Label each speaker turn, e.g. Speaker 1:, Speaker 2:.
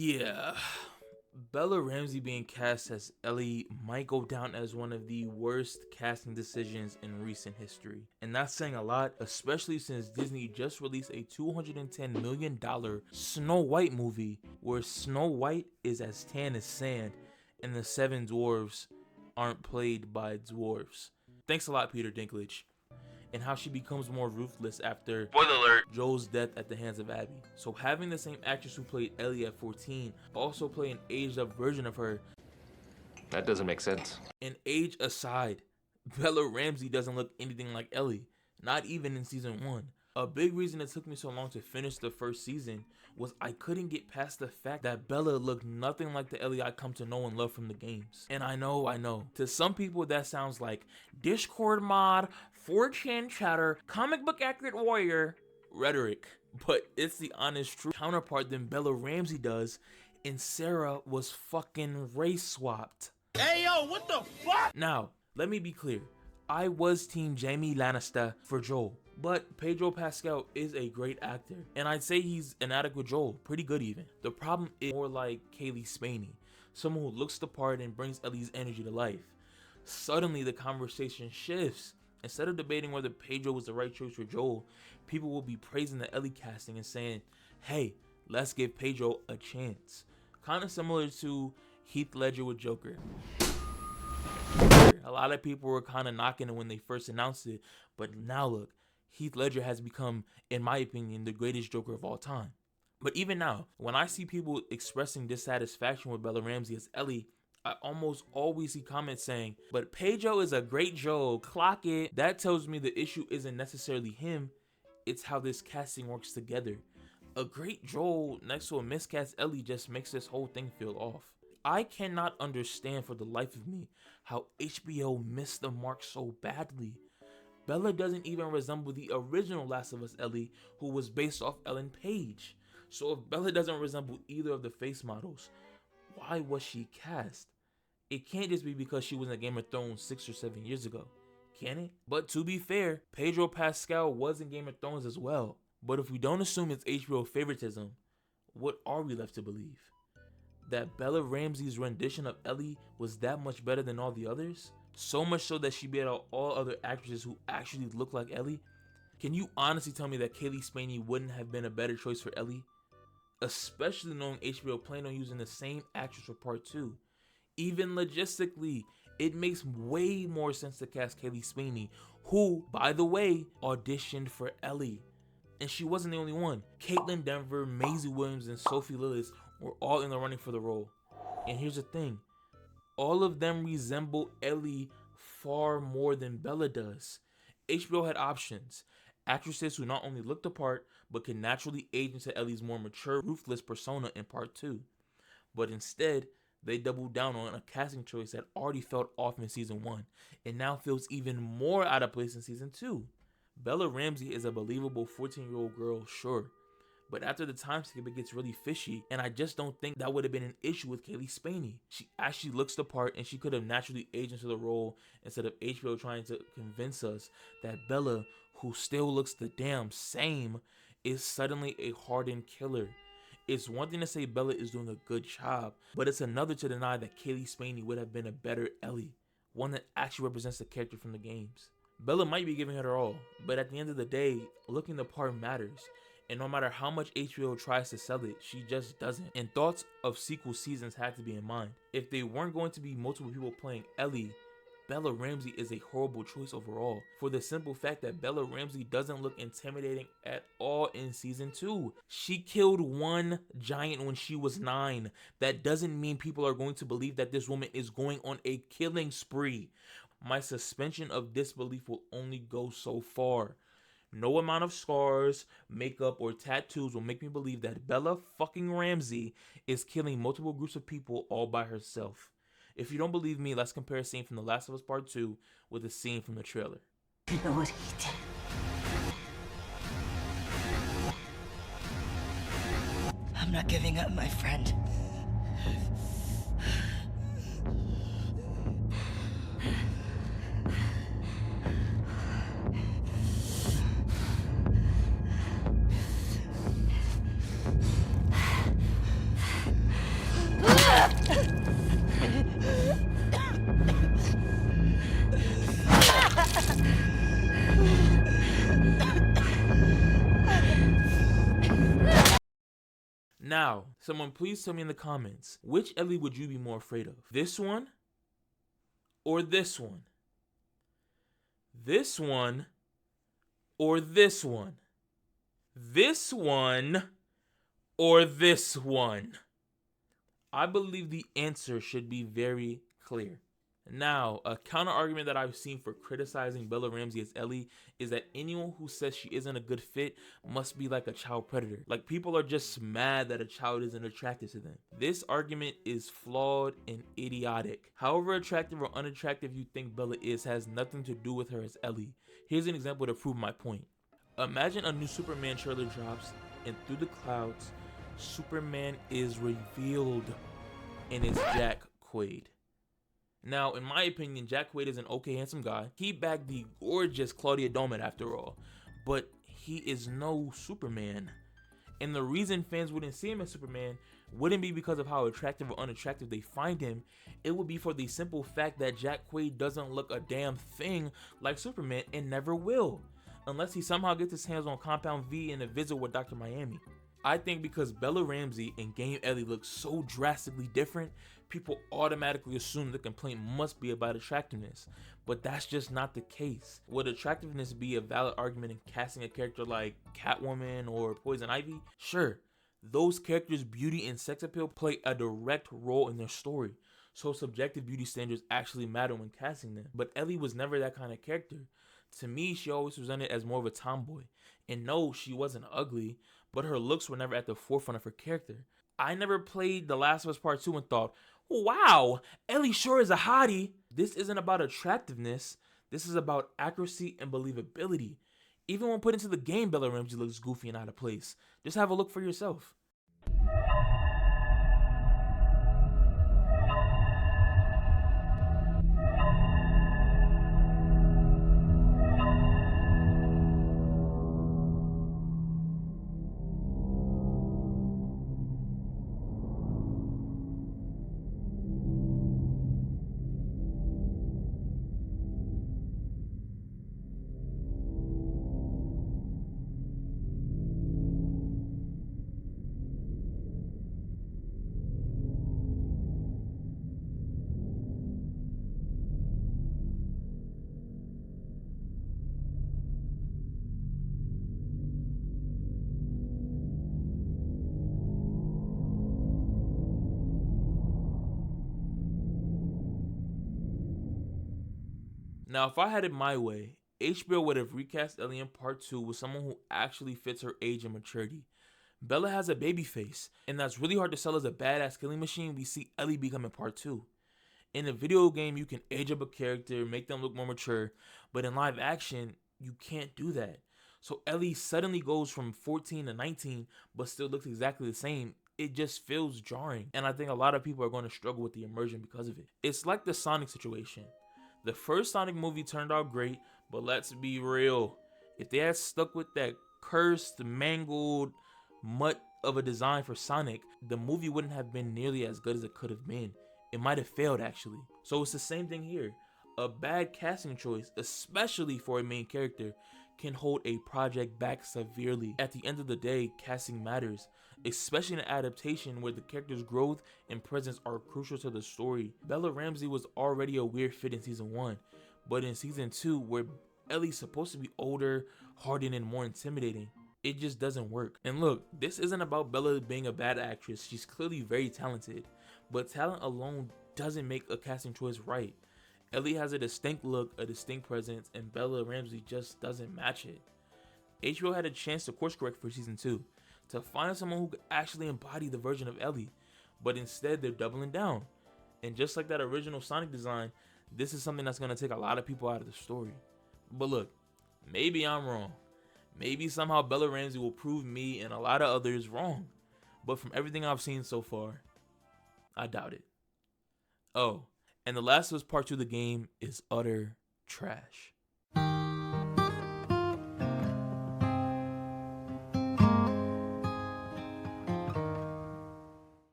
Speaker 1: Yeah, Bella Ramsey being cast as Ellie might go down as one of the worst casting decisions in recent history. And that's saying a lot, especially since Disney just released a $210 million Snow White movie where Snow White is as tan as sand and the seven dwarves aren't played by dwarves. Thanks a lot, Peter Dinklage. And how she becomes more ruthless after, spoiler alert, Joel's death at the hands of Abby. So having the same actress who played Ellie at 14 also play an aged up version of her.
Speaker 2: That doesn't make sense.
Speaker 1: And age aside, Bella Ramsey doesn't look anything like Ellie, not even in season 1. A big reason it took me so long to finish the first season was I couldn't get past the fact that Bella looked nothing like the Ellie I come to know and love from the games. And I know, to some people that sounds like Discord mod, 4chan chatter, comic book accurate warrior rhetoric, but it's the honest truth. Counterpart than Bella Ramsey does, and Sarah was fucking race swapped.
Speaker 3: Hey yo, what the fuck?
Speaker 1: Now, let me be clear. I was team Jaime Lannister for Joel, but Pedro Pascal is a great actor, and I'd say he's an adequate Joel, pretty good even. The problem is more like Cailee Spaeny, someone who looks the part and brings Ellie's energy to life. Suddenly the conversation shifts. Instead of debating whether Pedro was the right choice for Joel, people will be praising the Ellie casting and saying, hey, let's give Pedro a chance. Kind of similar to Heath Ledger with Joker. A lot of people were kind of knocking it when they first announced it, but now look, Heath Ledger has become, in my opinion, the greatest Joker of all time. But even now, when I see people expressing dissatisfaction with Bella Ramsey as Ellie, I almost always see comments saying, but Pedro is a great Joel, clock it. That tells me the issue isn't necessarily him, it's how this casting works together. A great Joel next to a miscast Ellie just makes this whole thing feel off. I cannot understand for the life of me how HBO missed the mark so badly. Bella doesn't even resemble the original Last of Us Ellie, who was based off Ellen Page. So if Bella doesn't resemble either of the face models, why was she cast? It can't just be because she was in Game of Thrones 6 or 7 years ago, can it? But to be fair, Pedro Pascal was in Game of Thrones as well. But if we don't assume it's HBO favoritism, what are we left to believe? That Bella Ramsey's rendition of Ellie was that much better than all the others? So much so that she beat out all other actresses who actually look like Ellie? Can you honestly tell me that Cailee Spaeny wouldn't have been a better choice for Ellie? Especially knowing HBO planned on using the same actress for part 2. Even logistically, it makes way more sense to cast Cailee Spaeny, who, by the way, auditioned for Ellie. And she wasn't the only one. Kaitlyn Dever, Maisie Williams, and Sophia Lillis were all in the running for the role. And here's the thing, all of them resemble Ellie far more than Bella does. HBO had options. Actresses who not only looked the part, but could naturally age into Ellie's more mature, ruthless persona in part 2. But instead, they doubled down on a casting choice that already felt off in season 1, and now feels even more out of place in season 2. Bella Ramsey is a believable 14-year-old girl, sure, but after the time skip it gets really fishy, and I just don't think that would have been an issue with Cailee Spaeny. She actually looks the part, and she could have naturally aged into the role instead of HBO trying to convince us that Bella, who still looks the damn same, is suddenly a hardened killer. It's one thing to say Bella is doing a good job, but it's another to deny that Cailee Spaeny would have been a better Ellie, one that actually represents the character from the games. Bella might be giving it her all, but at the end of the day, looking the part matters. And no matter how much HBO tries to sell it, she just doesn't. And thoughts of sequel seasons had to be in mind. If they weren't going to be multiple people playing Ellie, Bella Ramsey is a horrible choice overall, for the simple fact that Bella Ramsey doesn't look intimidating at all in season 2. She killed one giant when she was 9. That doesn't mean people are going to believe that this woman is going on a killing spree. My suspension of disbelief will only go so far. No amount of scars, makeup, or tattoos will make me believe that Bella fucking Ramsey is killing multiple groups of people all by herself. If you don't believe me, let's compare a scene from The Last of Us Part 2 with a scene from the trailer.
Speaker 4: You know what he did? I'm not giving up, my friend.
Speaker 1: Now, someone please tell me in the comments, which Ellie would you be more afraid of? This one or this one? This one or this one? This one or this one? I believe the answer should be very clear. Now, a counter argument that I've seen for criticizing Bella Ramsey as Ellie is that anyone who says she isn't a good fit must be like a child predator. Like, people are just mad that a child isn't attracted to them. This argument is flawed and idiotic. However attractive or unattractive you think Bella is has nothing to do with her as Ellie. Here's an example to prove my point. Imagine a new Superman trailer drops, and through the clouds, Superman is revealed, and it's Jack Quaid. Now, in my opinion, Jack Quaid is an okay handsome guy. He bagged the gorgeous Claudia Domet after all, but he is no Superman. And the reason fans wouldn't see him as Superman wouldn't be because of how attractive or unattractive they find him. It would be for the simple fact that Jack Quaid doesn't look a damn thing like Superman and never will, unless he somehow gets his hands on Compound V in a visit with Dr. Miami. I think because Bella Ramsey and Game Ellie look so drastically different, people automatically assume the complaint must be about attractiveness, but that's just not the case. Would attractiveness be a valid argument in casting a character like Catwoman or Poison Ivy? Sure, those characters' beauty and sex appeal play a direct role in their story, so subjective beauty standards actually matter when casting them. But Ellie was never that kind of character. To me, she always presented as more of a tomboy, and no, she wasn't ugly, but her looks were never at the forefront of her character. I never played The Last of Us Part 2 and thought, wow, Ellie sure is a hottie. This isn't about attractiveness. This is about accuracy and believability. Even when put into the game, Bella Ramsey looks goofy and out of place. Just have a look for yourself. Now, if I had it my way, HBO would have recast Ellie in Part 2 with someone who actually fits her age and maturity. Bella has a baby face, and that's really hard to sell as a badass killing machine we see Ellie become in Part 2. In a video game, you can age up a character, make them look more mature, but in live action, you can't do that. So Ellie suddenly goes from 14 to 19, but still looks exactly the same. It just feels jarring, and I think a lot of people are going to struggle with the immersion because of it. It's like the Sonic situation. The first Sonic movie turned out great, but let's be real. If they had stuck with that cursed, mangled mutt of a design for Sonic, the movie wouldn't have been nearly as good as it could have been. It might have failed, actually. So it's the same thing here. A bad casting choice, especially for a main character, can hold a project back severely. At the end of the day, casting matters, especially in an adaptation where the character's growth and presence are crucial to the story. Bella Ramsey was already a weird fit in season 1, but in season 2, where Ellie's supposed to be older, hardened, and more intimidating, it just doesn't work. And look, this isn't about Bella being a bad actress. She's clearly very talented, but talent alone doesn't make a casting choice right. Ellie has a distinct look, a distinct presence, and Bella Ramsey just doesn't match it. HBO had a chance to course correct for season 2, to find someone who could actually embody the version of Ellie, but instead they're doubling down. And just like that original Sonic design, this is something that's going to take a lot of people out of the story. But look, maybe I'm wrong. Maybe somehow Bella Ramsey will prove me and a lot of others wrong. But from everything I've seen so far, I doubt it. Oh, and The Last of Us Part 2 the game is utter trash.